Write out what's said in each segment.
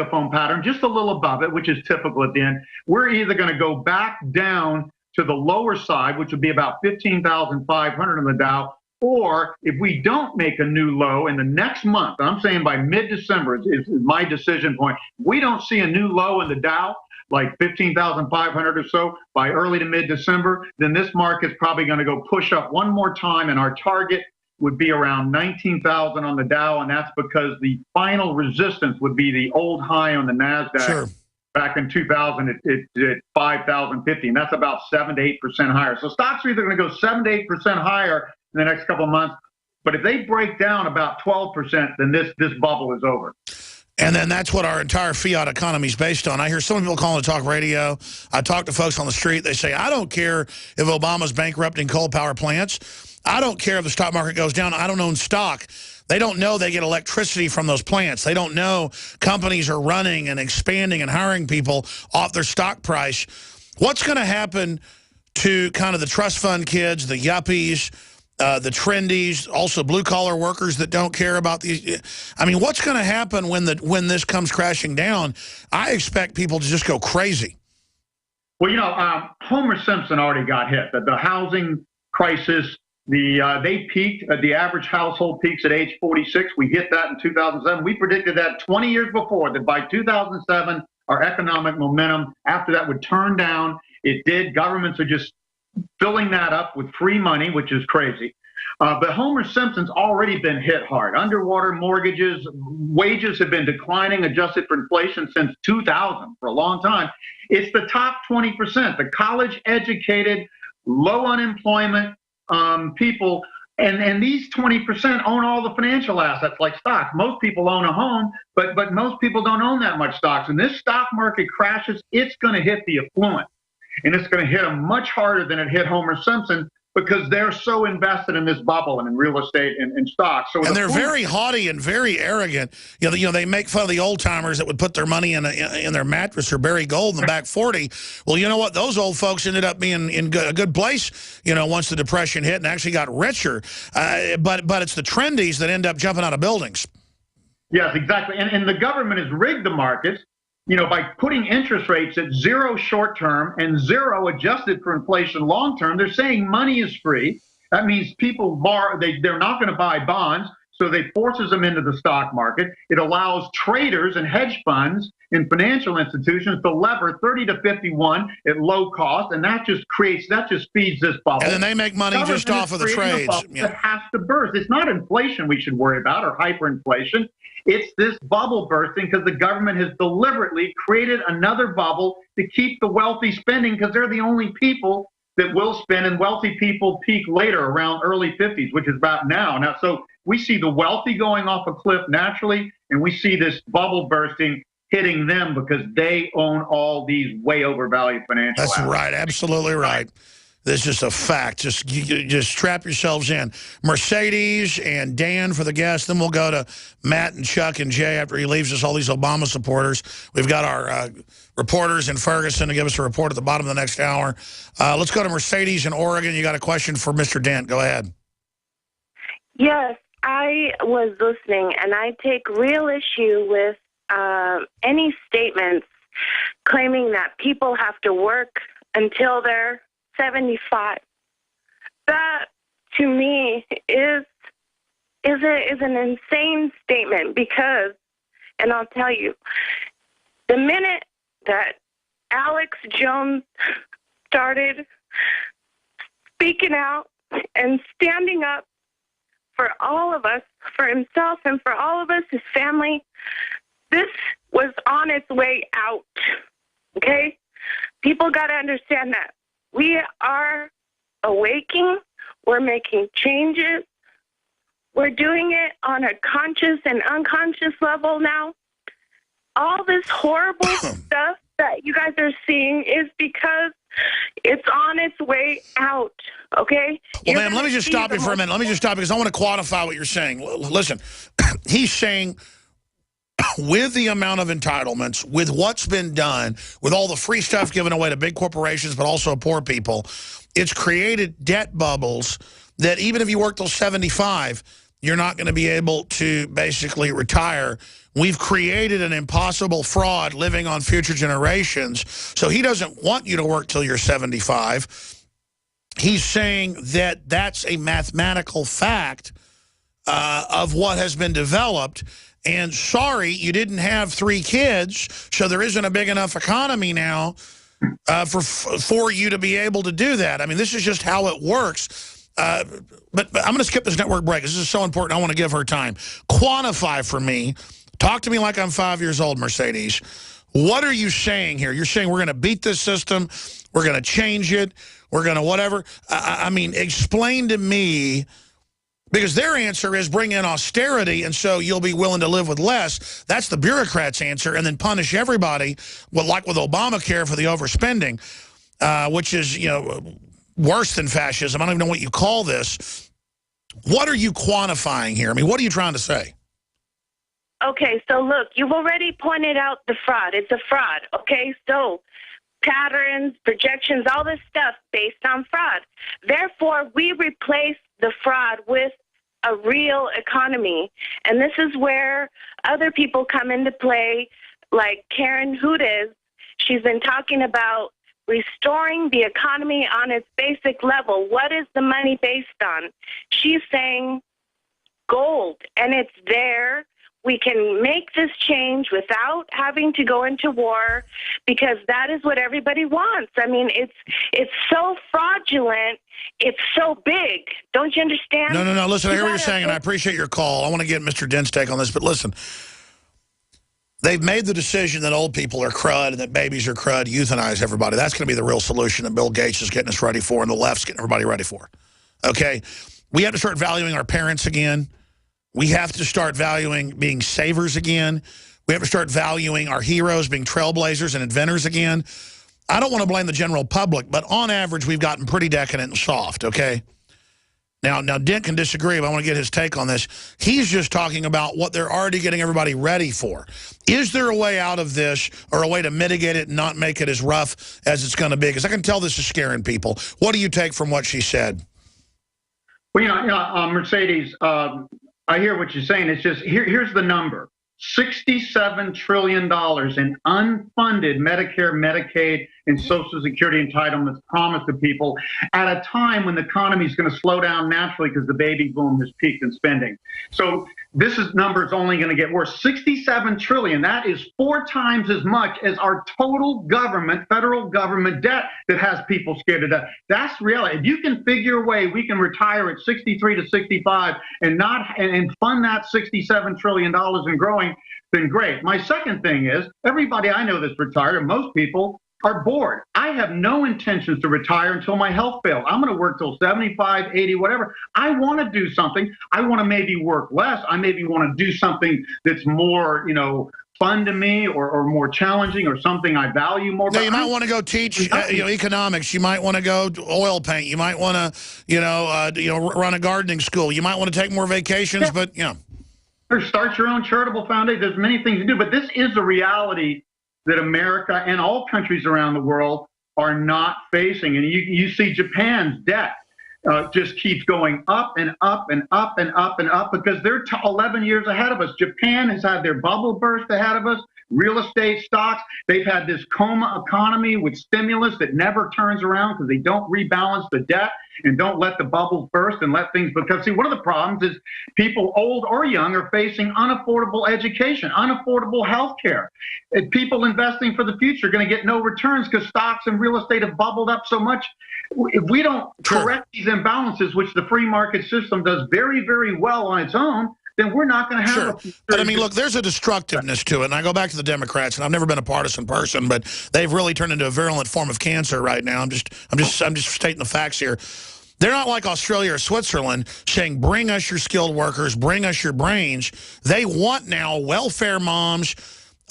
phone pattern, just a little above it, which is typical at the end. We're either going to go back down to the lower side, which would be about 15,500 on the Dow, or if we don't make a new low in the next month, I'm saying by mid-December is my decision point. If we don't see a new low in the Dow, like 15,500 or so by early to mid-December, then this market's probably going to go push up one more time, and our target would be around 19,000 on the Dow, and that's because the final resistance would be the old high on the NASDAQ. Sure. Back in 2000, at 5,050, and that's about 7 to 8% higher. So stocks are either going to go 7 to 8% higher in the next couple of months, but if they break down about 12%, then this bubble is over. And then that's what our entire fiat economy is based on. I hear some people calling to talk radio. I talk to folks on the street. They say, I don't care if Obama's bankrupting coal power plants. I don't care if the stock market goes down. I don't own stock. They don't know they get electricity from those plants. They don't know companies are running and expanding and hiring people off their stock price. What's going to happen to kind of the trust fund kids, the yuppies, the trendies, also blue-collar workers that don't care about these? I mean, what's going to happen when this comes crashing down? I expect people to just go crazy. Well, you know, Homer Simpson already got hit. The housing crisis, they peaked. The average household peaks at age 46. We hit that in 2007. We predicted that 20 years before, that by 2007, our economic momentum after that would turn down. It did. Governments are just filling that up with free money, which is crazy. But Homer Simpson's already been hit hard. Underwater mortgages, wages have been declining, adjusted for inflation, since 2000, for a long time. It's the top 20%, the college-educated, low unemployment people, and these 20% own all the financial assets like stocks. Most people own a home, but most people don't own that much stocks. And this stock market crashes, it's going to hit the affluent. And it's going to hit them much harder than it hit Homer Simpson, because they're so invested in this bubble and in real estate and stocks. So and they're very haughty and very arrogant. You know, they make fun of the old timers that would put their money in their mattress or bury gold in the back 40. Well, you know what? Those old folks ended up being in a good place, you know, once the Depression hit, and actually got richer. But it's the trendies that end up jumping out of buildings. Yes, exactly. And the government has rigged the markets, you know, by putting interest rates at 0 short term and 0 adjusted for inflation long term. They're saying money is free. That means people borrow, they're not going to buy bonds, so they forces them into the stock market. It allows traders and hedge funds and financial institutions to lever 30 to 51 at low cost, and that just feeds this bubble. And then they make money just off of the trades. It has to burst. It's not inflation we should worry about, or hyperinflation. It's this bubble bursting because the government has deliberately created another bubble to keep the wealthy spending, because they're the only people that will spend, and wealthy people peak later, around early 50s, which is about now. So we see the wealthy going off a cliff naturally, and we see this bubble bursting hitting them because they own all these way overvalued financial assets. That's right. Absolutely right. This is just a fact. Just strap yourselves in. Mercedes and Dan for the guests. Then we'll go to Matt and Chuck and Jay after he leaves us, all these Obama supporters. We've got our reporters in Ferguson to give us a report at the bottom of the next hour. Let's go to Mercedes in Oregon. You got a question for Mr. Dent. Go ahead. Yes, I was listening, and I take real issue with any statements claiming that people have to work until they're 75. That, to me, is an insane statement, because, and I'll tell you, the minute that Alex Jones started speaking out and standing up for all of us, for himself and for all of us, his family, this was on its way out, okay? People got to understand that. We are awaking. We're making changes. We're doing it on a conscious and unconscious level now. All this horrible stuff that you guys are seeing is because it's on its way out, okay? Well, ma'am, let me just stop you for a minute. Let me just stop you, because I want to quantify what you're saying. Listen, he's saying, with the amount of entitlements, with what's been done, with all the free stuff given away to big corporations, but also poor people, it's created debt bubbles that even if you work till 75, you're not going to be able to basically retire we've created an impossible fraud living on future generations. So he doesn't want you to work till you're 75. He's saying that that's a mathematical fact of what has been developed. And sorry, you didn't have 3 kids, so there isn't a big enough economy now for you to be able to do that. I mean, this is just how it works. But I'm going to skip this network break. This is so important. I want to give her time. Quantify for me. Talk to me like I'm 5 years old, Mercedes. What are you saying here? You're saying we're going to beat this system. We're going to change it. We're going to whatever. I mean, explain to me, because their answer is bring in austerity, and so you'll be willing to live with less. That's the bureaucrats' answer, and then punish everybody, like with Obamacare for the overspending, which is, you know, worse than fascism. I don't even know what you call this. What are you quantifying here? I mean, what are you trying to say? Okay, so look, you've already pointed out the fraud. It's a fraud, okay? So patterns, projections, all this stuff based on fraud. Therefore, we replace the fraud with a real economy. And this is where other people come into play, like Karen Hudes. She's been talking about restoring the economy on its basic level. What is the money based on? She's saying gold, and it's there. We can make this change without having to go into war, because that is what everybody wants. I mean, it's so fraudulent. It's so big. Don't you understand? No. Listen, I hear what you're saying, and I appreciate your call. I want to get Mr. Dent's take on this, but listen. They've made the decision that old people are crud and that babies are crud, euthanize everybody. That's going to be the real solution that Bill Gates is getting us ready for and the left's getting everybody ready for. Okay? We have to start valuing our parents again. We have to start valuing being savers again. We have to start valuing our heroes, being trailblazers and inventors again. I don't want to blame the general public, but on average, we've gotten pretty decadent and soft, okay? Now, Dent can disagree, but I want to get his take on this. He's just talking about what they're already getting everybody ready for. Is there a way out of this or a way to mitigate it and not make it as rough as it's going to be? Because I can tell this is scaring people. What do you take from what she said? Well, Mercedes, I hear what you're saying. It's just, here's the number. $67 trillion in unfunded Medicare, Medicaid, and Social Security entitlements promised to people at a time when the economy is going to slow down naturally because the baby boom has peaked in spending. So this number is only going to get worse. $67 trillion, that is 4 times as much as our total government, federal government debt that has people scared to death. That's reality. If you can figure a way we can retire at 63 to 65 and fund that $67 trillion and growing, then great. My second thing is, everybody I know that's retired, and most people, are bored. I have no intentions to retire until my health fails. I'm going to work till 75, 80, whatever. I want to do something. I want to maybe work less. I maybe want to do something that's more, fun to me or more challenging or something I value more. No, you might want to go teach economics. You might want to go oil paint. You might want to, run a gardening school. You might want to take more vacations, but, Or start your own charitable foundation. There's many things to do, but this is a reality that America and all countries around the world are not facing. And you see Japan's debt just keeps going up and up and up and up and up because they're 11 years ahead of us. Japan has had their bubble burst ahead of us. Real estate stocks, they've had this coma economy with stimulus that never turns around because they don't rebalance the debt and don't let the bubbles burst and let things, because see, one of the problems is people old or young are facing unaffordable education, unaffordable health care. People investing for the future are going to get no returns because stocks and real estate have bubbled up so much. If we don't correct these imbalances, which the free market system does very, very well on its own, then we're not going to have Sure. But I mean, look, there's a destructiveness to it. And I go back to the Democrats, and I've never been a partisan person, but they've really turned into a virulent form of cancer right now. I'm just stating the facts here. They're not like Australia or Switzerland saying, bring us your skilled workers, bring us your brains. They want now welfare moms,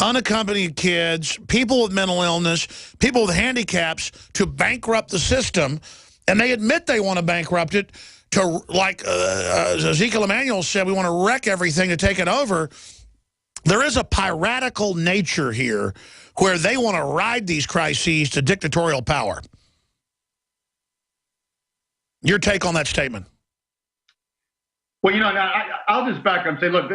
unaccompanied kids, people with mental illness, people with handicaps to bankrupt the system. And they admit they want to bankrupt it. To, like Ezekiel Emanuel said, we want to wreck everything to take it over. There is a piratical nature here where they want to ride these crises to dictatorial power. Your take on that statement? Well, I'll just back up and say, look,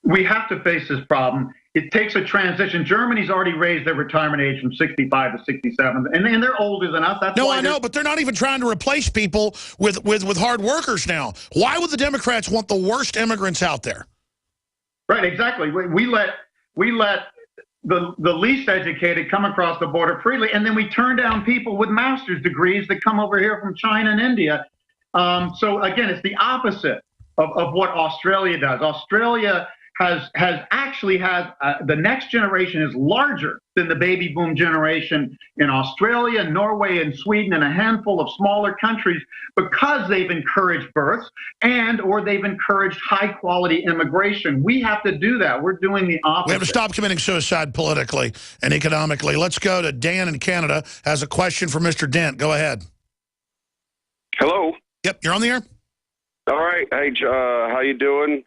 we have to face this problem. It takes a transition. Germany's already raised their retirement age from 65 to 67, and they're older than us. That's no, why I know, but they're not even trying to replace people with hard workers now. Why would the Democrats want the worst immigrants out there? Right, exactly. We let the least educated come across the border freely, and then we turn down people with master's degrees that come over here from China and India. So again, it's the opposite of what Australia does. Australia has the next generation is larger than the baby boom generation in Australia, Norway, and Sweden, and a handful of smaller countries, because they've encouraged births or they've encouraged high quality immigration. We have to do that. We're doing the opposite. We have to stop committing suicide politically and economically. Let's go to Dan in Canada. Has a question for Mr. Dent. Go ahead. Hello. Yep, you're on the air. All right. Hey, how you doing?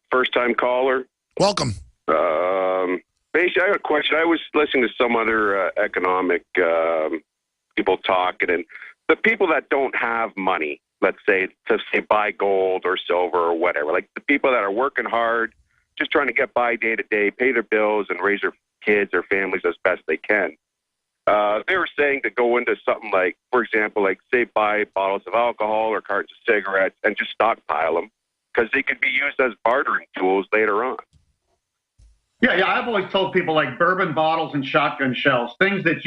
First-time caller. Welcome. Basically, I have a question. I was listening to some other economic people talking, and the people that don't have money, let's say, to buy gold or silver or whatever, like the people that are working hard, just trying to get by day to day, pay their bills, and raise their kids or families as best they can. They were saying to go into something like, for example, like say buy bottles of alcohol or cartons of cigarettes and just stockpile them, because they could be used as bartering tools later on. Yeah, I've always told people, like bourbon bottles and shotgun shells, things that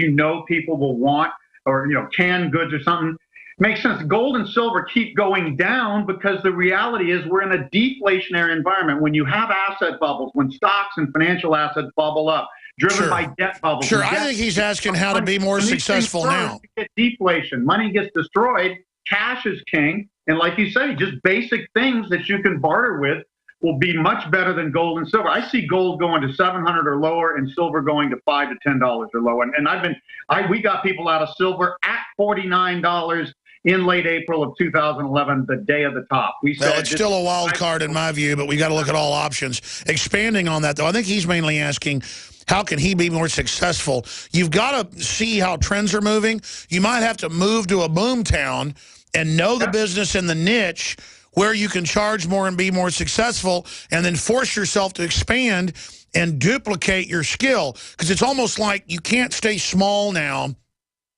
people will want, or canned goods or something. Makes sense. Gold and silver keep going down because the reality is we're in a deflationary environment. When you have asset bubbles, when stocks and financial assets bubble up, driven by debt bubbles. Sure, I think he's asking how to be more successful now. You get deflation. Money gets destroyed. Cash is king. And like you say, just basic things that you can barter with will be much better than gold and silver. I see gold going to $700 or lower and silver going to $5 to $10 or lower. And we got people out of silver at $49 in late April of 2011, the day of the top. It's still a wild card in my view, but we got to look at all options. Expanding on that, though, I think he's mainly asking, how can he be more successful? You've got to see how trends are moving. You might have to move to a boom town and know the business in the niche where you can charge more and be more successful, and then force yourself to expand and duplicate your skill. Because it's almost like you can't stay small now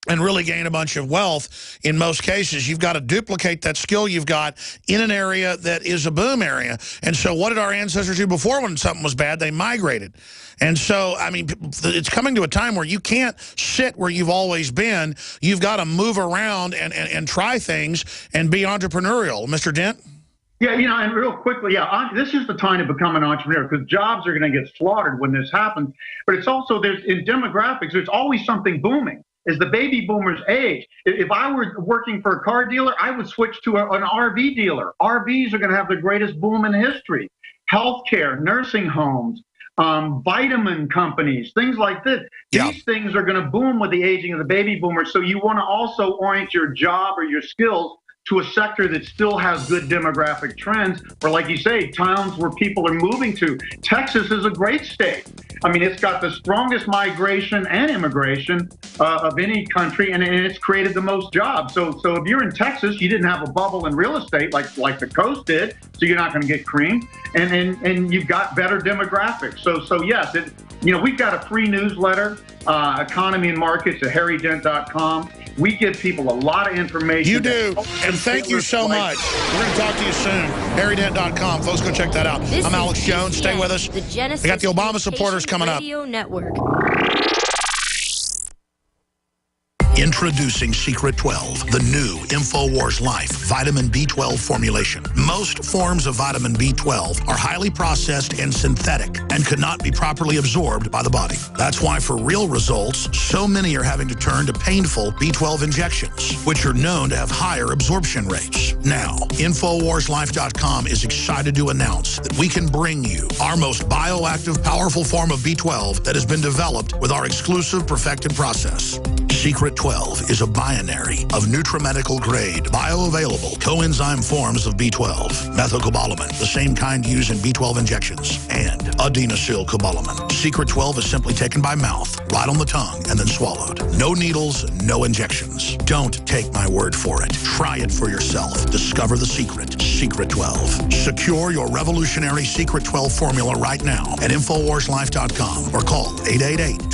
and really gain a bunch of wealth. In most cases, you've got to duplicate that skill you've got in an area that is a boom area. And so what did our ancestors do before when something was bad? They migrated. And so, I mean, it's coming to a time where you can't sit where you've always been. You've got to move around and try things and be entrepreneurial. Mr. Dent? Yeah, and real quickly, this is the time to become an entrepreneur, because jobs are going to get slaughtered when this happens. But it's also, in demographics, there's always something booming. As the baby boomers age, if I were working for a car dealer, I would switch to an RV dealer. RVs are going to have the greatest boom in history. Healthcare, nursing homes, vitamin companies, things like this. Yeah. These things are going to boom with the aging of the baby boomers. So you want to also orient your job or your skills to a sector that still has good demographic trends, or like you say, towns where people are moving to. Texas is a great state. I mean, it's got the strongest migration and immigration of any country, and it's created the most jobs. So if you're in Texas, you didn't have a bubble in real estate like the coast did, so you're not going to get creamed, and you've got better demographics. So yes, we've got a free newsletter, Economy and Markets at harrydent.com. We give people a lot of information. You do, and thank you so much. We're going to talk to you soon. harrydent.com. Folks, go check that out. I'm Alex Jones. Stay with us. We got the Obama supporters coming up. Network. Introducing Secret 12, the new InfoWars Life vitamin B12 formulation. Most forms of vitamin B12 are highly processed and synthetic and could not be properly absorbed by the body. That's why for real results, so many are having to turn to painful B12 injections, which are known to have higher absorption rates. Now, InfoWarsLife.com is excited to announce that we can bring you our most bioactive, powerful form of B12 that has been developed with our exclusive perfected process. Secret 12 is a binary of nutramedical grade, bioavailable coenzyme forms of B12, methylcobalamin, the same kind used in B12 injections, and adenosylcobalamin. Secret 12 is simply taken by mouth, right on the tongue, and then swallowed. No needles, no injections. Don't take my word for it. Try it for yourself. Discover the secret. Secret 12. Secure your revolutionary Secret 12 formula right now at InfoWarsLife.com or call 888